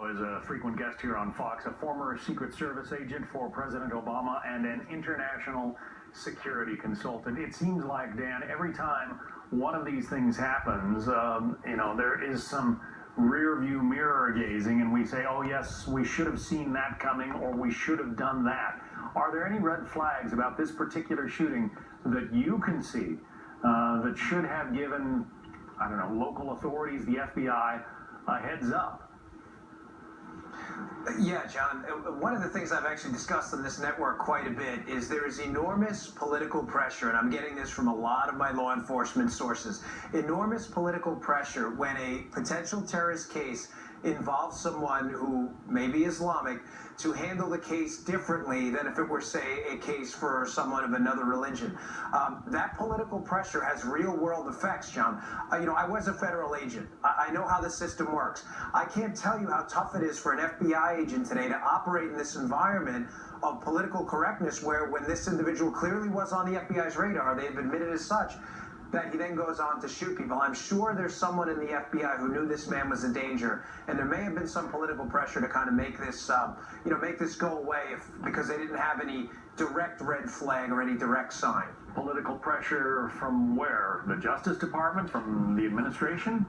Is a frequent guest here on Fox, a former Secret Service agent for President Obama and an international security consultant. It seems like, Dan, every time one of these things happens, there is some rear view mirror gazing and we say, oh yes, we should have seen that coming or we should have done that. Are there any red flags about this particular shooting that you can see that should have given, local authorities, the FBI, a heads up? Yeah, John, one of the things I've actually discussed on this network quite a bit is there is enormous political pressure, and I'm getting this from a lot of my law enforcement sources, enormous political pressure when a potential terrorist case involves someone who may be Islamic to handle the case differently than if it were, say, a case for someone of another religion. That political pressure has real-world effects, John. I was a federal agent. I know how the system works. I can't tell you how tough it is for an FBI agent today to operate in this environment of political correctness where when this individual clearly was on the FBI's radar, they have admitted as such, that he then goes on to shoot people. I'm sure there's someone in the FBI who knew this man was a danger, and there may have been some political pressure to kind of make this, make this go away because they didn't have any direct red flag or any direct sign. Political pressure from where? The Justice Department? From the administration?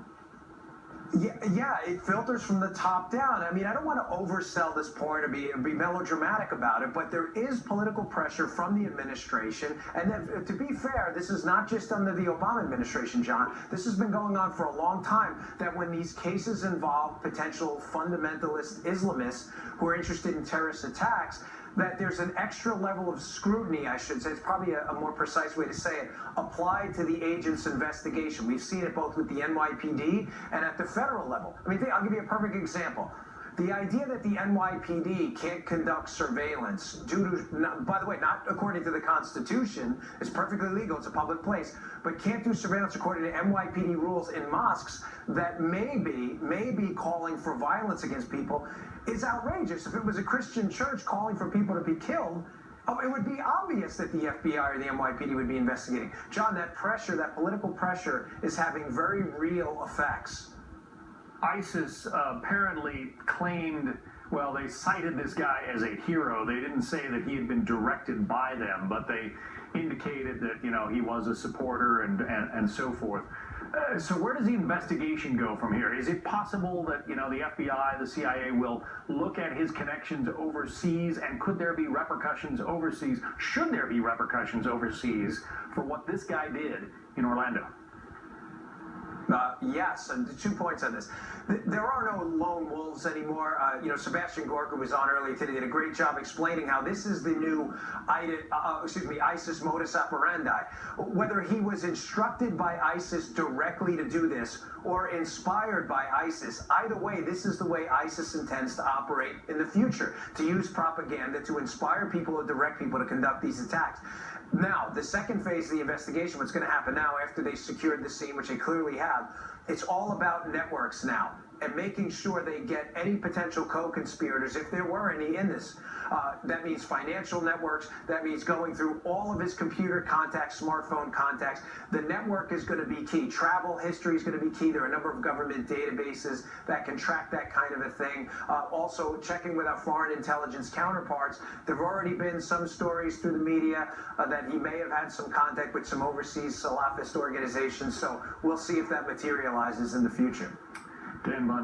Yeah, it filters from the top down. I mean, I don't want to oversell this point or be melodramatic about it, but there is political pressure from the administration. And then, to be fair, this is not just under the Obama administration, John. This has been going on for a long time, that when these cases involve potential fundamentalist Islamists who are interested in terrorist attacks, that there's an extra level of scrutiny, I should say, it's probably a more precise way to say it, applied to the agent's investigation. We've seen it both with the NYPD and at the federal level. I mean, I'll give you a perfect example. The idea that the NYPD can't conduct surveillance due to, by the way, not according to the Constitution, it's perfectly legal, it's a public place, but can't do surveillance according to NYPD rules in mosques that may be calling for violence against people is outrageous. If it was a Christian church calling for people to be killed, it would be obvious that the FBI or the NYPD would be investigating. John, that pressure, that political pressure is having very real effects. ISIS apparently claimed, well, they cited this guy as a hero. They didn't say that he had been directed by them, but they indicated that, he was a supporter and so forth. So where does the investigation go from here? Is it possible that, the FBI, the CIA will look at his connections overseas, and could there be repercussions overseas? Should there be repercussions overseas for what this guy did in Orlando? Yes, and 2 points on this. There are no lone wolves anymore. Sebastian Gorka was on earlier today, did a great job explaining how this is the new ISIS modus operandi. Whether he was instructed by ISIS directly to do this or inspired by ISIS, either way, this is the way ISIS intends to operate in the future, to use propaganda to inspire people or direct people to conduct these attacks. Now, the second phase of the investigation, what's going to happen now after they secured the scene, which they clearly have, it's all about networks now and making sure they get any potential co-conspirators, if there were any in this. That means financial networks. That means going through all of his computer contacts, smartphone contacts. The network is going to be key. Travel history is going to be key. There are a number of government databases that can track that kind of a thing. Also, checking with our foreign intelligence counterparts. There have already been some stories through the media that he may have had some contact with some overseas Salafist organizations. So we'll see if that materializes in the future. Dan Bunn.